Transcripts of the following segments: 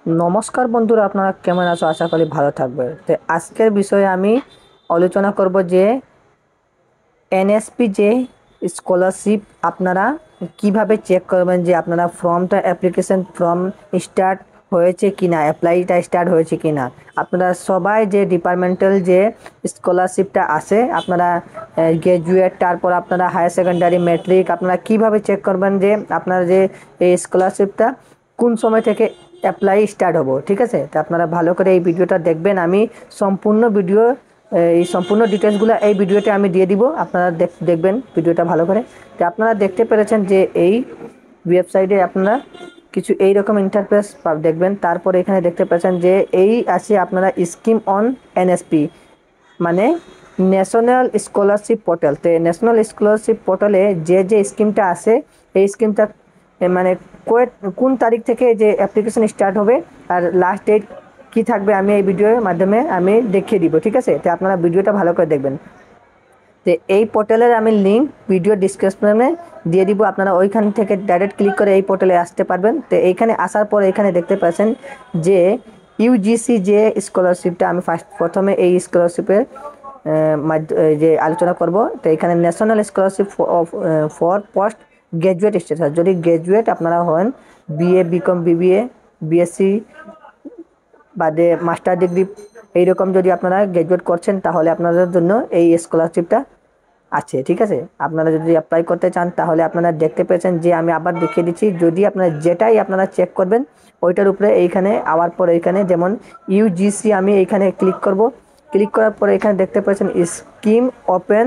নমস্কার বন্ধুরা, আপনারা কেমন আছো? আশা করি ভালো থাকবে। তো আজকের বিষয়ে আমি আলোচনা করব যে এনএসপি যে স্কলারশিপ আপনারা কিভাবে চেক করবেন যে আপনারা ফর্মটা অ্যাপ্লিকেশন ফর্ম স্টার্ট হয়েছে কি না, অ্যাপ্লাইটা স্টার্ট হয়েছে কি না। আপনারা সবাই যে ডিপার্টমেন্টাল যে স্কলারশিপটা আসে, আপনারা গ্র্যাজুয়েট, তারপর আপনারা হায়ার সেকেন্ডারি, ম্যাট্রিক, আপনারা কিভাবে চেক করবেন যে আপনারা যে এই স্কলারশিপটা কোন সময় থেকে অ্যাপ্লাই স্টার্ট হবো। ঠিক আছে, তো আপনারা ভালো করে এই ভিডিওটা দেখবেন। আমি সম্পূর্ণ ভিডিও, এই সম্পূর্ণ ডিটেলসগুলো এই ভিডিওতে আমি দিয়ে দিব। আপনারা দেখবেন ভিডিওটা ভালো করে। তো আপনারা দেখতে পেরেছেন যে এই ওয়েবসাইটে আপনারা কিছু এই রকম ইন্টারফেস দেখবেন। তারপরে এখানে দেখতে পাচ্ছেন যে এই আছে আপনারা স্কিম অন এনএসপি, মানে ন্যাশনাল স্কলারশিপ পোর্টাল। তো ন্যাশনাল স্কলারশিপ পোর্টালে যে যে স্কিমটা আছে, এই স্কিমটা মানে কোন তারিখ থেকে যে অ্যাপ্লিকেশন স্টার্ট হবে আর লাস্ট ডেট কী থাকবে, আমি এই ভিডিওর মাধ্যমে আমি দেখিয়ে দিব। ঠিক আছে, তো আপনারা ভিডিওটা ভালো করে দেখবেন। তো এই পোর্টালের আমি লিঙ্ক ভিডিও ডিসক্রিপশনে দিয়ে দিব, আপনারা ওইখান থেকে ডাইরেক্ট ক্লিক করে এই পোর্টালে আসতে পারবেন। তো এইখানে আসার পর এখানে দেখতে পাচ্ছেন যে ইউজিসি যে স্কলারশিপটা, আমি প্রথমে এই স্কলারশিপের যে আলোচনা করব। তো এখানে national scholarship for post graduate status, যদি গ্র্যাজুয়েট আপনারা হন, বিএ, বিকম, বিবিএ, বিএসসি বাদে মাস্টার ডিগ্রি, এইরকম যদি আপনারা গ্র্যাজুয়েট করছেন তাহলে আপনাদের জন্য এই স্কলারশিপটা আছে। ঠিক আছে, আপনারা যদি অ্যাপ্লাই করতে চান তাহলে আপনারা দেখতে পেয়েছেন যে আমি আবার দেখিয়ে দিচ্ছি। যদি আপনারা যেটাই আপনারা চেক করবেন ওইটার উপরে এইখানে আওয়ার পর এইখানে যেমন ইউজিসি, আমি এইখানে ক্লিক করব। ক্লিক করার পরে এখানে দেখতে পাচ্ছেন স্কিম ওপেন।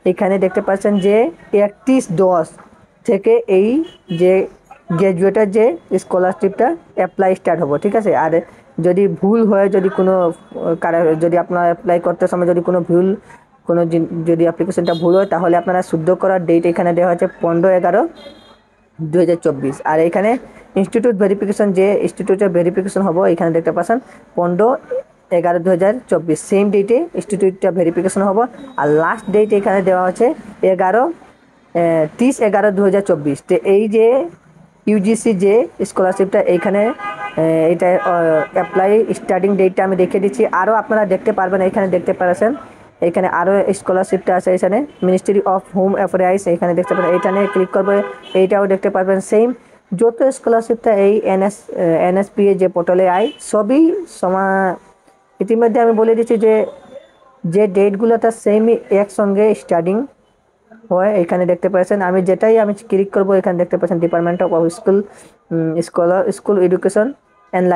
এখানে দেখতে পাচ্ছেন যে 31/10 থেকে এই যে গ্র্যাজুয়েটের যে স্কলারশিপটা অ্যাপ্লাই স্টার্ট হবো। ঠিক আছে, আর যদি ভুল হয়, যদি কোনো যদি আপনারা অ্যাপ্লাই করতে সময় যদি কোনো ভুল, যদি অ্যাপ্লিকেশনটা ভুল হয়, তাহলে আপনারা শুদ্ধ করার ডেট এখানে দেওয়া হচ্ছে 15/11/2024। আর এখানে ইনস্টিটিউট ভেরিফিকেশন, যে ইনস্টিটিউটের ভেরিফিকেশন হবো, এখানে দেখতে পাচ্ছেন 15/11/2024 সেম ডেটে ইনস্টিটিউটটা ভেরিফিকেশন হবো। আর লাস্ট ডেট এখানে দেওয়া হচ্ছে 30/11/2024। তো এই যে ইউজিসি যে স্কলারশিপটা এইখানে এটা অ্যাপ্লাই স্টার্টিং ডেটটা আমি দেখিয়ে দিচ্ছি। আরও আপনারা দেখতে পারবেন, এখানে দেখতে পাচ্ছেন এখানে আরও স্কলারশিপটা আছে। এখানে মিনিস্ট্রি অফ হোম অ্যাফেয়ার্স, এখানে দেখতে পাবেন, এইখানে ক্লিক করবে, এইটাও দেখতে পারবেন। সেম যত স্কলারশিপটা এই এনএসপি যে পোর্টালে আয়, সবই ইতিমধ্যে আমি বলে দিচ্ছি যে যে ডেটগুলোটা সেমই একসঙ্গে স্টার্টিং হয়। এখানে দেখতে পাচ্ছেন আমি যেটাই আমি ক্লিক করব, এখানে দেখতে পাচ্ছেন department of school education and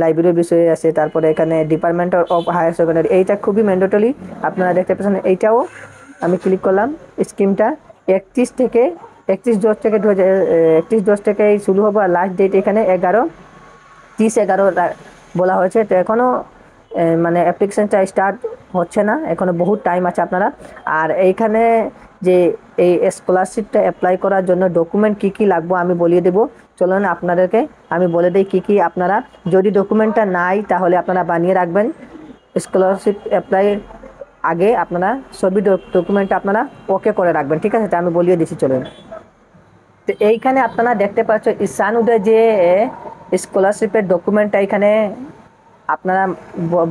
লাইব্রেরির বিষয়ে আছে। তারপরে এখানে ডিপার্টমেন্ট অফ হায়ার সেকেন্ডারি, এইটা খুবই ম্যান্ডেটরি, আপনারা দেখতে পাচ্ছেন। এইটাও আমি ক্লিক করলাম। স্কিমটা 31/10 থেকে 31/10 থেকে শুরু হবে, আর লাস্ট ডেট এখানে 30/11 বলা হয়েছে। তো এখনও মানে অ্যাপ্লিকেশানটা স্টার্ট হচ্ছে না, এখনও বহুত টাইম আছে আপনারা। আর এইখানে যে এই স্কলারশিপটা অ্যাপ্লাই করার জন্য ডকুমেন্ট কী কী লাগবে আমি বলিয়ে দেবো। চলুন আপনাদেরকে আমি বলে দিই কী কী আপনারা, যদি ডকুমেন্টটা নাই তাহলে আপনারা বানিয়ে রাখবেন। স্কলারশিপ অ্যাপ্লাই আগে আপনারা সবই ডকুমেন্টটা আপনারা ওকে করে রাখবেন। ঠিক আছে, তা আমি বলিয়ে দিচ্ছি, চলুন। তো এইখানে আপনারা দেখতে পাচ্ছ ঈশান উদয় যে স্কলারশিপের ডকুমেন্টটা এখানে আপনারা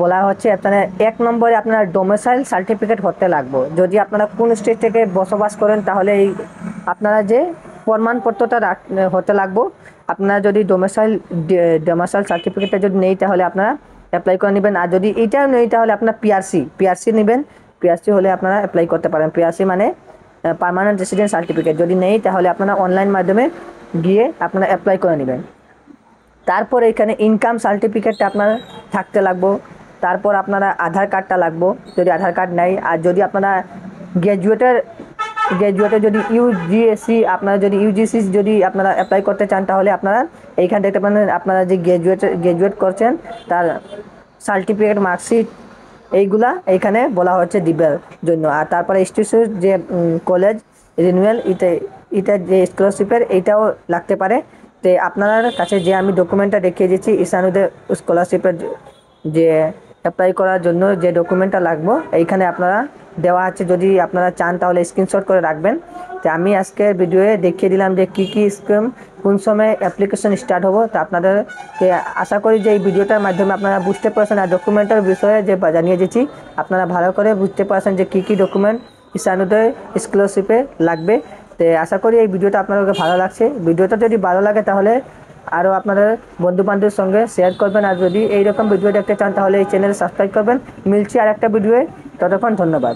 বলা হচ্ছে, আপনারা 1 নম্বরে আপনার ডোমিসাইল সার্টিফিকেট হতে লাগবে। যদি আপনারা কোন স্টেট থেকে বসবাস করেন তাহলে এই আপনারা যে প্রমাণপত্রটা হতে লাগবে। আপনারা যদি ডোমিসাইল সার্টিফিকেটটা যদি নেই তাহলে আপনারা অ্যাপ্লাই করে নেবেন। আর যদি এটাও নেই তাহলে আপনার পিআরসি নেবেন। পিআরসি হলে আপনারা অ্যাপ্লাই করতে পারেন। পিআরসি মানে পার্মানেন্ট রেসিডেন্ট সার্টিফিকেট। যদি নেই তাহলে আপনারা অনলাইন মাধ্যমে গিয়ে আপনারা অ্যাপ্লাই করে নেবেন। তারপর এখানে ইনকাম সার্টিফিকেটটা আপনার থাকতে লাগবে। তারপর আপনারা আধার কার্ডটা লাগবে, যদি আধার কার্ড নেই। আর যদি আপনারা গ্র্যাজুয়েটের যদি আপনারা যদি ইউজিসি যদি আপনারা অ্যাপ্লাই করতে চান তাহলে আপনারা এইখানে দেখতে পারেন, আপনারা যে গ্র্যাজুয়েট করছেন তার সার্টিফিকেট, মার্কশিট, এইগুলা এইখানে বলা হচ্ছে দিবার জন্য। আর তারপরে ইনস্টিটিউট যে কলেজ রিনিউয়াল, এটা যে স্কলারশিপের এইটাও লাগতে পারে। তো আপনার কাছে যে আমি ডকুমেন্টটা দেখিয়ে দিচ্ছি ঈশান উদয় স্কলারশিপের যে অ্যাপ্লাই করার জন্য যে ডকুমেন্টটা লাগবে এইখানে আপনারা দেওয়া আছে, যদি আপনারা চান তাহলে স্ক্রিনশট করে রাখবেন। তো আমি আজকের ভিডিওয়ে দেখিয়ে দিলাম যে কী কী স্কিম কোন সময় অ্যাপ্লিকেশন স্টার্ট হবো। তো আপনাদেরকে আশা করি যে এই ভিডিওটার মাধ্যমে আপনারা বুঝতে পারছেন আর ডকুমেন্টের বিষয়ে যে জানিয়ে দিয়েছি আপনারা ভালো করে বুঝতে পারছেন যে কী কী ডকুমেন্ট ঈশানোদয় স্কলারশিপে লাগবে। তো আশা করি এই ভিডিওটা আপনাদেরকে ভালো লাগছে। ভিডিওটা যদি ভালো লাগে তাহলে আরও আপনাদের বন্ধুবান্ধবের সঙ্গে শেয়ার করবেন, আর যদি এইরকম ভিডিও দেখতে চান তাহলে এই চ্যানেল সাবস্ক্রাইব করবেন। মিলছি আর একটা ভিডিওয়ে, ততক্ষণ ধন্যবাদ।